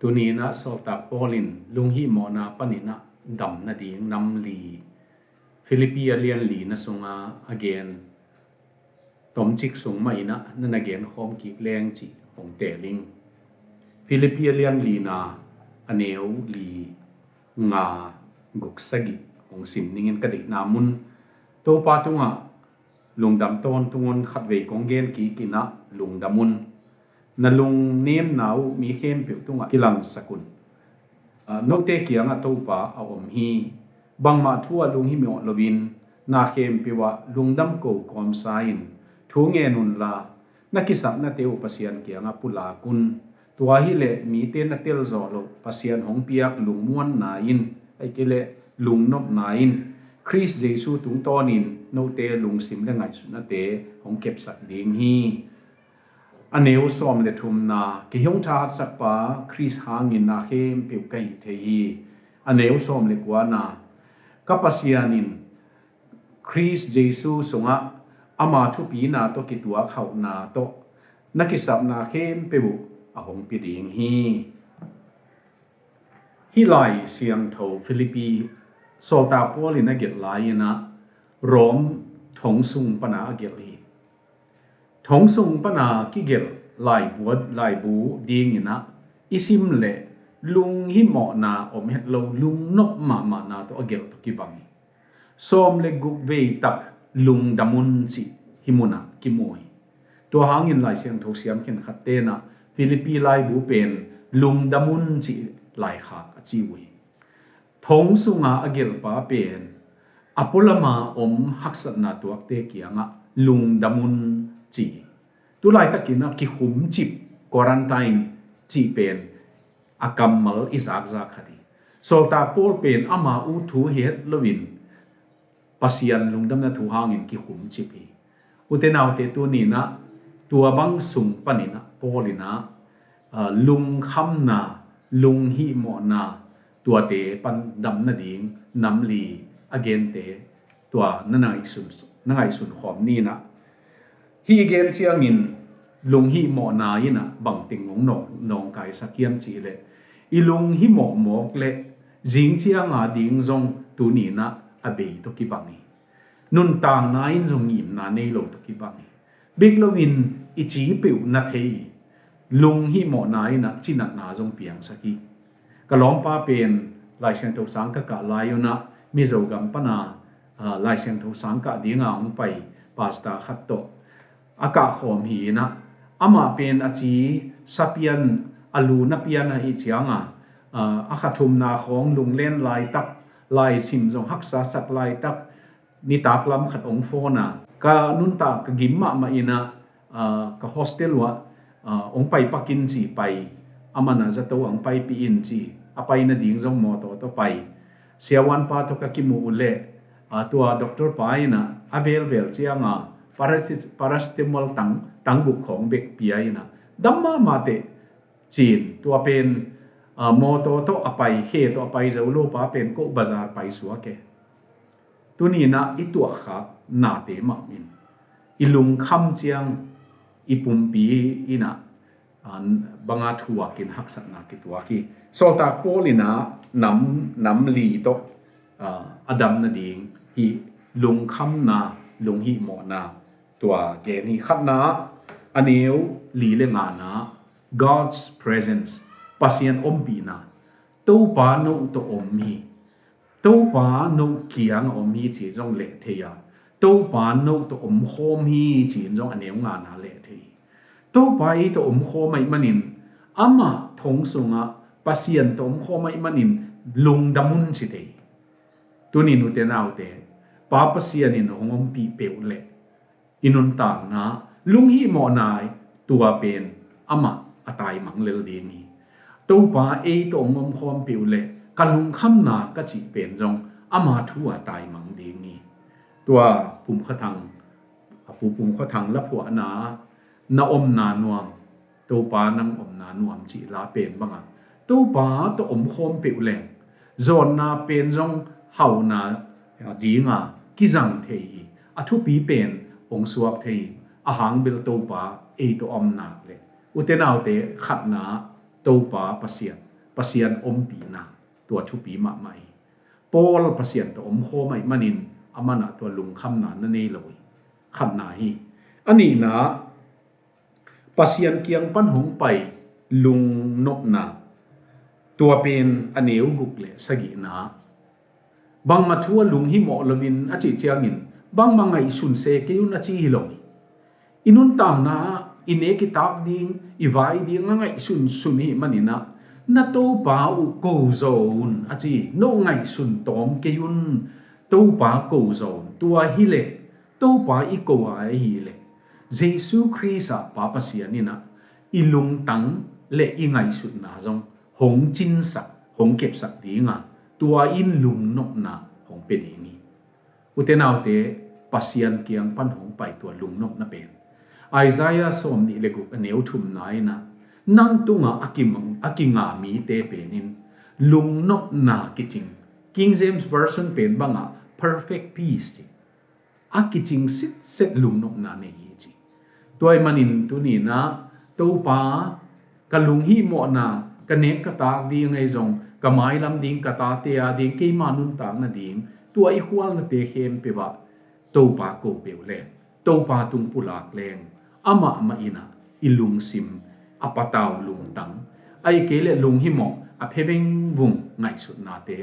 ตุนีนะสอบตักปอลินลุงฮีโมนาปนินะดำนาดีงนำลีฟิลิปปีเลียนลีนะสงา again ตอมจิกสงไม่นะนั่น again หอมกิกแรงจีของเตลิงฟิลิปปีเลียนลีนาอเนวลีงากุกสกิของสิมนิงกระดิกนามุนโตปาตุงะลุงดำต้นตุงนขัดเวกองเกนกีกินะลุงดำมุนนลุงเนียมหนาวมีเข้มเปียวตุงะกิลังสกุลนกเตเกียงะโตปาเอาอมฮีบังมาทั่วลุงฮิมิอลวินนาเข้มเปียวลุงดำโกกอมไซน์ทูเงนุนลานักกิสับนาเตวปัสยันเกียงะปุลากุนตัวฮิเลมีเตนนาเตลจอลปัสยันหงเปียกลุงม้วนนาอินไอเกเลลุงนบนาอินคริสเยซูตุงตอนินโนเตลุงสิมเลงไงสุนาเตหงเก็บสัตว์เลี้ยงฮีอันเนวสอมเลทุมนาเกี่ยงทาสักปาคริสหางินนาเข้มเปียวไกเทียอันเนวสอมเลกวานากัปเสียนินคริสเยซูสงะอามาทุปีนาโตกิตัวเขานาโตนักกิสับนาเข้มเปียวอหงปีดิงฮีไลเสียงโถฟิลิปปีโซตาปอลินะเกตไลนะรอมทงซุงปนาเกลี ทงซุงปนากิเกลไลบวดไลบูดีงินะอิซิมเลลุงฮิโมนาอมเฮตโลลุงนกมานาตัวเกลตัวกิบังสอมเลกุเวตักลุงดามุนสิฮิมุนะกิมวยตัวหางินไลเสียงทกเสียมเข็นขัดเตนะฟิลิปปีไลบูเป็นลุงดามุนสิไลขาดจิวทงซุงอาเกลปาเป็นอปุลมาอมฮักษณะตัวเตเกียงะลุงดามุนจีตุไลตะกินะกิหุมจิบควอรันไตน์จีเป็นอากัมมัลอิซักซักคดีโซลตาโปลเป็นอามาอูทูเฮดลวินปัสยันลุงดำนะทูหางินกิหุมจิบีอุเทนาวเตตัวนี้นะตัวบังสุงปนินะโปลินะลุงคำนาลุงฮิโมนาตัวเตปันดำนาดิงน้ำลีอเกนเตตัวนั่นไงสุนหอมนี่นะฮีเกนเชียงินลุงฮีโมนายินะบังติงงนองไก่สักเกียมจีเลอีลุงฮีโมหมกเลจิงเชียงอาดิงจงตัวนี้นะอเบยตกิบังนีนุนต่างนายจงยิมนาเนโลตกิบังนีบิกลวินอิจีปิวนัทเฮลุงฮีโมนายนะจินักนาจงเปียงสักกีกะล้อมป้าเป็นลายเสียงตุสังกะกะลายนะมิโซกัมปนาลายเสียงตุสังกะดีงาองไปปาสตาขัดโตอากาศหอมหีนะอามาเป็นอาจีสัพยันอลูนับยันอิจยังอาขัดทุมนาของลุงเล่นลายตักลายสิมจงฮักษาสักลายตักนิตากลำขัดองโฟนะกานุนตากกิมมาอินะกโฮสเทลวะองไปปักินจีไปอามานาจะตัวองไปปีอินจีอไปนาดิ่งจงมอตัวไปเสียวันปาตัวกิมูอุเลตัวด็อกเตอร์ไปนะอเวลเจียงparacetamol tang bukของเบกปีไอนะดัมมาเตจีนตัวเป็นมอโตโตอไปเฮตัวไปเจ้าโลปาเป็นก็บาซาร์ไปสัวเกตัวนี้นะอีตัวขานาเตมามินอีลุงคำเจียงอีปุ่มปีอีนะบังอาทัวกินฮักษณะกิตัวกีโซตาโปลินะน้ำลีโตอดัมนาดิงฮีลุงคำนาลุงฮีโมนาตัวเกนี่ขัดนะอันนี้ลีเลงานะ God's presence ปัสยันอมปีนะตัวปาโนตัวอมมีตัวปาโนเกียงอมมีจีจงเละเทียตัวปาโนตัวอมโคมีจีจงอันนี้งานะเละเทียตัวปาอีตัวอมโคไม่มันินอามาทงสุงะปัสยันตัวอมโคไม่มันินลุงดามุนสิเตตัวนี้นุเตนเอาเตปาปัสยันินหงอมปีเปวเละอินุนต่างนะลุงฮีโมนายตัวเป็นอามาอตายมังเลลดีนีตัวป้าตัวงมคอมปิวเละกันลุงคำนาก็จีเป็นจงอามาทัวตายมังดีนีตัวปุ่มขทังปุ่มขทังและผัวนาอมนานวมตัวป้านังอมนานวมจีลาเป็นบ้างอ่ะตัวป้าตัวอมคอมปิวเละจนนาเป็นจงเฮานาดีงากิจังเทียอทุปีเป็นองสวกเทีอาหางเบลโตปาตัวอมนาเลยอุเทนเอาเตขัดนาโตปาปัสเซีย pasian pi na tua chu pi ma mai Paul pasian to kho mai manin amana tua lung kham na na nei loi kham na hi ani na pasian kiang pan hong pai lung nok na tua pen aneu guk le sagi na bang ma thua lung hi mo lovin achi chiangin bang mangai sun se ke yun achi hi loi inun tam na ine kitab ding iwai ding ngai sun hi manina na to pa u ko zone achi no ngai sun tom ke yun to pa ko zone tua hi le to pa I ko ai hi le Jesu Christ pa pa sianina ilung tang le I ngai sun na zong hong chin sak hong kep sak dinga tua in lung nok na hong pe dingi utenaw te pasian kiang pan hong pai tua lung nok na pen Isaiah som ni legu aneu thum nai na nang tunga akinga mi te penin lung nok na kiching King James version pen banga perfect peace ti akiching set lung nok na ne hi chi toy manin tu ni na to pa kalung hi mo na kanek ka ta di ngai zong kamai lam ding ka ta te a ding ke manun ta na ding tu ai hual na te hem pe wa to pa ko pe le to pa tung pulak leng ama ma ina ilung sim apataw lung tang ai kele lung hi mo a pheveng vung ngai sut na te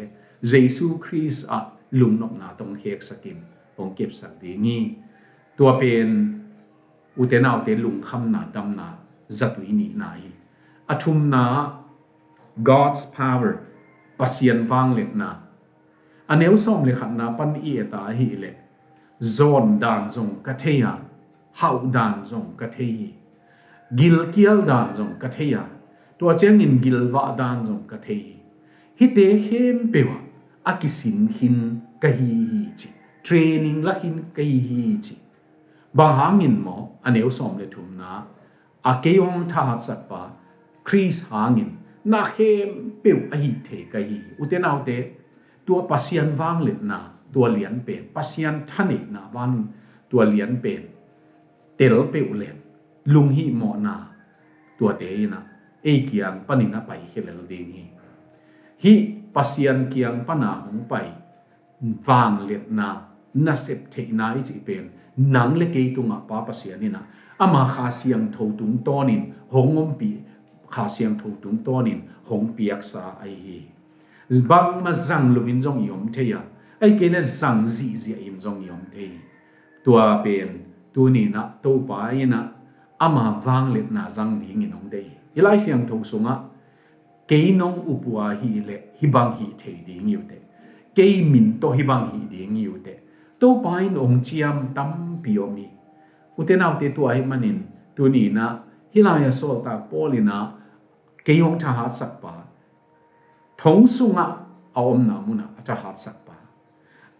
Jesu Christ a lung nok na tong hek sakin ong kep sak di ngi tua pen utenaw te lung kham na dam na zatui ni na hi athum na God's power pasian wang let na aneu som le khat na pan I eta hi le zon dan zong katheya hau dan zong kathei gil kial dan zong katheya tua cheng in gil wa dan zong kathei hi te hem pewa akisin hin kahi hi chi training la hin kahi hi chi bang hangin mo aneu som le thum na akeyong tha sat pa Chris hangin na hem peu a hi the kahi utenaw te tua pasian wang let na tua lian pen pasian thani na wan tua lian pen tel pe ulen lung hi mo na tua te na e kian panina pai helel ding hi pasian kiang pana hong pai wang let na na sep the na I chi pen nang le ke tunga pa pasian ina ama kha siang tho tung tonin hongom pi kha siang tho tung tonin hong piak sa ai hi bang ma zang lovin jong yom the ya ai ke le zang zi in jong yom the tua pen tu ni na to pa ina ama wang let na zang ding inong dei ilai siang tho sunga ke nong upua hi le hibang hi the ding yu te ke min to hibang hi ding yu te to pa in ong chiam tam piomi utenaw te tu ai manin tu ni na hilaya sol ta polina ke yong tha hat sak pa thong sunga aom na muna tha hat sak pa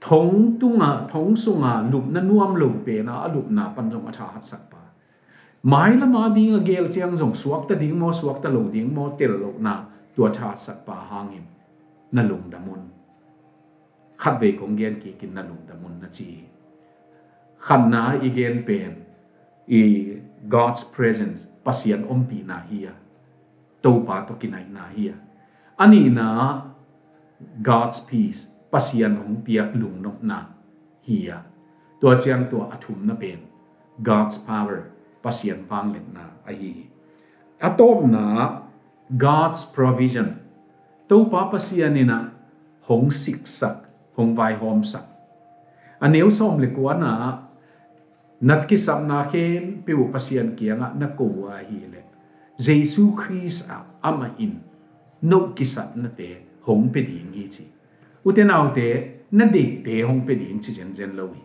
thong sunga lup na nuam lo pe na alup na pan jong tha hat sak pa mai la ma ding a gel chiang jong suak ta ding mo suak ta lo ding mo tel lo na tua tha sak pa hangin na lung damun khat ve kong gen ki kin na lung damun na chi khan na igen pen I God's presence pasian pi na hiya to pa to kinai na hiya ani na God's peace pasian hong piak lung nok na hiya tua chiang tua athum na pen God's power pasian wang let na ahi atom na God's provision to pa pasian ina hong sik sak hong vai hom sak aneu som le kwa na nat ki sam na khen pe pasian kianga na ko wa hi le Jesu Christ ama in no ki sat na te hong pe ding hi chi utenaw te na de te hong pe ding chi jen lo hi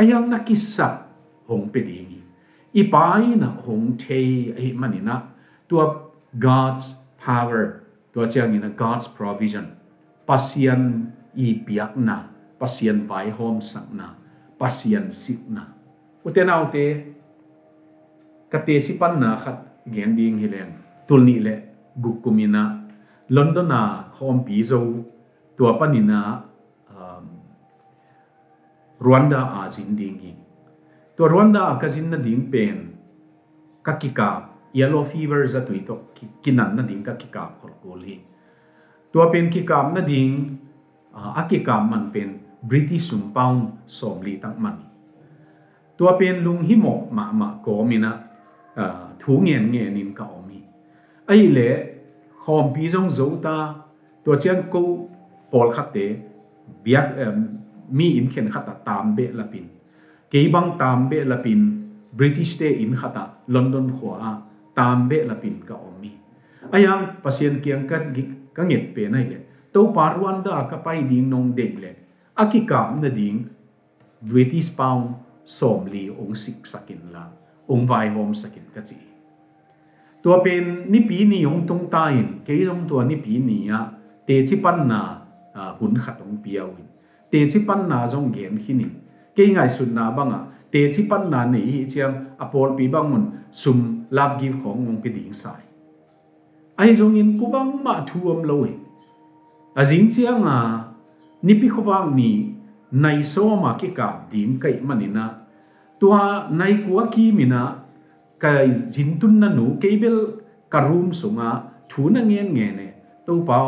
ayang na ki sat hong pe ding hi ipai na hong the ai manina tua God's power tua chiang in God's provision pasian I piak na pasian vai hom sak na pasian sik na utenaw te kate si pan na khat gen ding hileng tulni le gukumina Londona hom pi zo tua panina Rwanda a jin ding hi to Rwanda ka jin na ding pen kakika yellow fever za tui to kinan na ding kakika khol kol hi ตัวเป็นกิกามนาดิงอากิกามมันเป็นบริติชสุมปาวสอมลีตั้งมันตัวเป็นลุงหิโมมาโกมินะถูเงียนนินกาอมีไอเล่คอมพิจงโจตาตัวเชียงกูปอลขัดเตเบียมีอินเข็นขัดตามเบลปินเกี่ยบังตามเบลปินบริติชเตอินขัดลอนดอนขวาตามเบลปินกาอมีไอยังปัศยันเกียงกันเงียบเป็นไอเล่ตัวปารวันดากับไปดิ่งนงเด็กเล่อากิกามนาดิ่งบริติชปาวสอมลีองสิกสักินละองไวโฮมสักินกัจีตัวเป็นนิปีนีองตรงตายเกี่ยงตัวนิปีนีอะเตจิปันนาหุ่นขัดองเปียวเตจิปันนาจงเกณฑ์ขินิเกี่ยงไงสุดนาบังอะเตจิปันนาหนีเจียงอปอลปีบังมันซุมลาบกีขององเป็นดิ่งสายไอจงอินกูบังมาทัวมลอยอาจิงเจียงนิปีเขาบังนี่ในโซมากิกาดิ่งไก่มันนี่นะตัวในกัวกีมินะก็จินตุนนันูเกเบลการุมสงะทูนังเงี้ยเนี่ยตัวเปล่า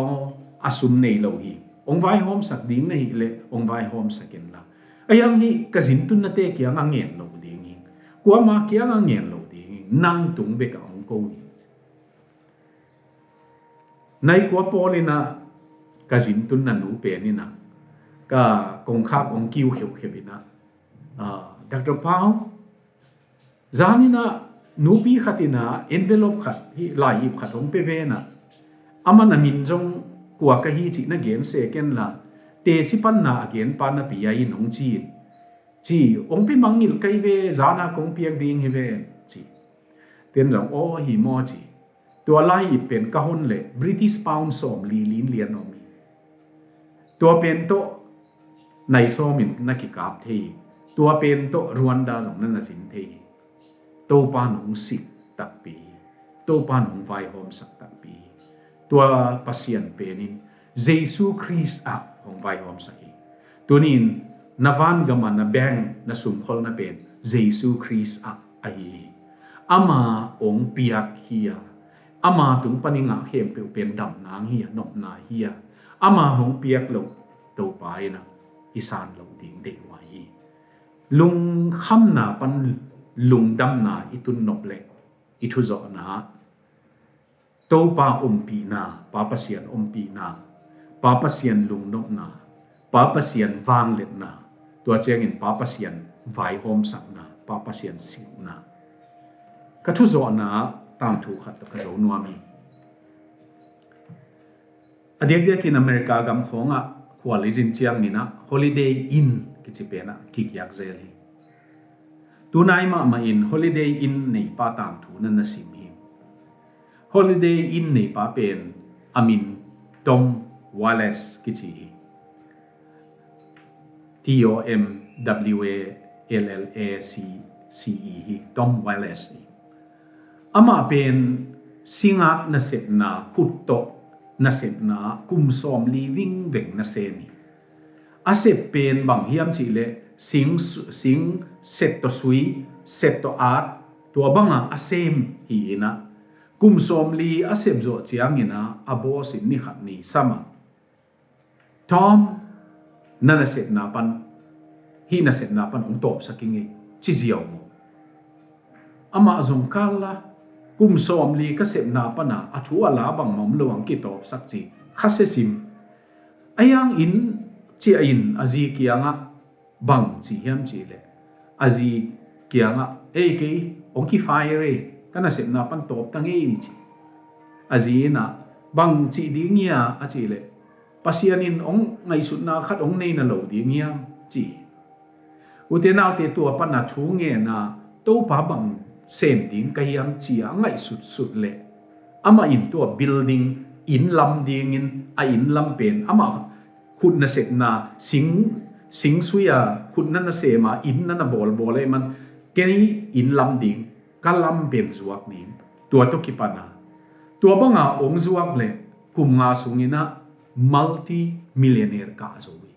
อาสุมในโลหีองไวโฮมสักดิ่งในเละองไวโฮมสักเกินละไอ้ยังฮีก็จินตุนนัเตะเกี่ยงเงี้ยโลดิ่งหิกัวมาเกี่ยงเงี้ยโลดิ่งนั่งตุงเบกองกูในกัวโพลินะก็จินตุนนันูเปนี่นะก็กงข้าองคิวเขียวบินะดักตร์พาวจานินะนูปีขัดินะเอ็นเวลขัดที่ลายขัดองเปเวนะอามันมินจงกัวกะฮีจินะเกมเซกันละเตจิปันนาเกนปานะปียายนงจีองปีมังงิลไกเวจานะกงเปียกดิ่งเฮเวจีเตียนจังโอฮีโมจีตัวลายเป็นกะฮุนเล่บริติชปาวน์สอมลีลินเลียนอมีตัวเป็นโตในโซมินนักกิกาบเทตัวเป็นโตรวนดาจงนั่นน่ะสินเทตัวปานองสิกตักปีตัวปานองไวโฮมสักตักปีตัวปัสยันเป็นนินเยซูคริสต์องไวโฮมสักตัวนินนาวันกมันนาแบงนาสุมคอลนาเป็นเยซูคริสต์ไออามาองเปียกเฮียอามาตุงปนิงะเข้มเป็นดำนางเฮียนกนาเฮียอามาองเปียกโลตัวไปนะอีสานโลดิ่งเด็กไว้ลุงคำนาปันลุงดำนาอิตุนนบเล็กอิทุจอนาโตปาอมปีนาปาปเสียนอมปีนาปาปเสียนลุงนกนาปาปเสียนวางเล็กนาตัวเจียงอินปาปเสียนไวโฮมสักนาปาปเสียนสิวนากัทุจอนาตามถูกขัดตะกระโจนัวมีอเดียกินอเมริกากำของขวาลิจินเจียงนี่นะ Holiday Inn กิจเป็นกิกยักเซลีตัวนายมาอิน Holiday Inn ในป้าตามถูนั่นน่ะสิมี Holiday Inn ในป้าเป็นอามินทอมวาเลสกิจิ TOMWALLACE ทอมวาเลสอามาเป็นสิงห์นาเสตนาขุดโตนาเสตนากุมซอมลีวิ่งเวงนาเซนีอาเสเป็นบางเฮียมจิเลสิงเซตตัวสุยเซตตัวอาร์ตัวบังอาเซมฮีนะกุมซอมลีอาเซมโจเจียงินะอาโบสินนี่ขัดนี่สมาทอมนั่นเสตนาปันฮีนาเสตนาปันองตบสักิงเงชิเจียวอามาจงกาลละกุมซอมลีก็เสพนาปนาอชัวลาบังมอมลวงกิตอบสักจีข้าเสซิมอายังอินจีอินอาจีกียงะบังจีเฮียมจีเลอาจีกียงะเอ้กี่องคีไฟเร่กันเสพนาปันตอบตั้งเอ้จีอาจีนะบังจีดีเงียอาจีเลปัสยานินองไงสุดนาขัดองในนโลดีเงียจีอุเทนาเตตัวปนาชูเงียนะโตปาบังเซมดิ้งก็ยังเจียงไงสุดเลยอามาอินตัวบิลดิ้งอินลำดิ้งอินลำเป็นอามาขุดน่ะเสร็จนะสิงสุยาขุดนั่นน่ะเสมาอินนั่นน่ะบอลเลยมันแค่นี้อินลำดิ้งก็ลำเป็นจวกนี้ตัวตุกิปนาตัวบังอาองจวกเลยกุมงาสุงินะมัลติมิลเลเนียร์กาโซวี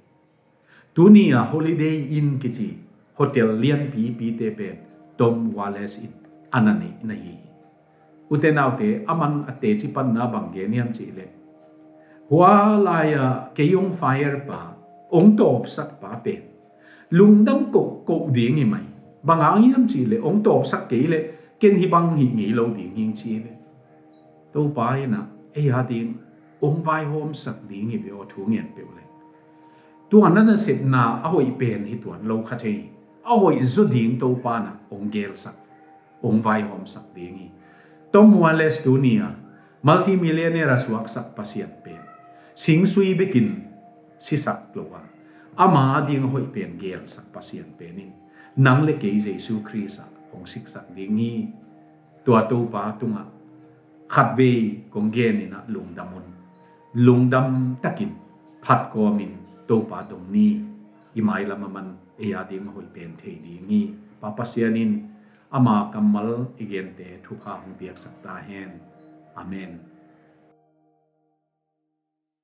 ตัวนี้ฮอลิเดย์อินกิจิโฮเทลเลียนปีเตเป็นทอมวาเลสอินอันนั้นนี่อุเทนเอาเตอามันอเตจิปันนาบังเกเนียมจีเล hoa lai cái yong fire pa ông top sắc pa pen lung đâm cổ điên như mày bằng áo hiếm chỉ lệ ông top sắc cái lệ kiến hi bằng hi nghĩ lâu điên hiên chi lệ đâu phải na ấy hà điên ông vai hôm sắc điên như vậy thu nghiền biểu lệ tuan nan set na a hoi pen hi tuan lâu khát hay a hoi zo điên đâu pa na ông gel sắc ông vai hôm sắc điên hi tom wales dunia multimillionaire suak sak pasiat pen sing sui bekin si sak lowa ama ding hoi pen gel sak pasiat penin nang le ke jesu christ ong sik sak dingi tua to pa tunga khat ve kong gen ina lungdam takin phat ko min to pa dong ni imai lama man eya ding hoi pen thei dingi papa sianin ama kamal igen te thu ha hong biak sak ta hen amen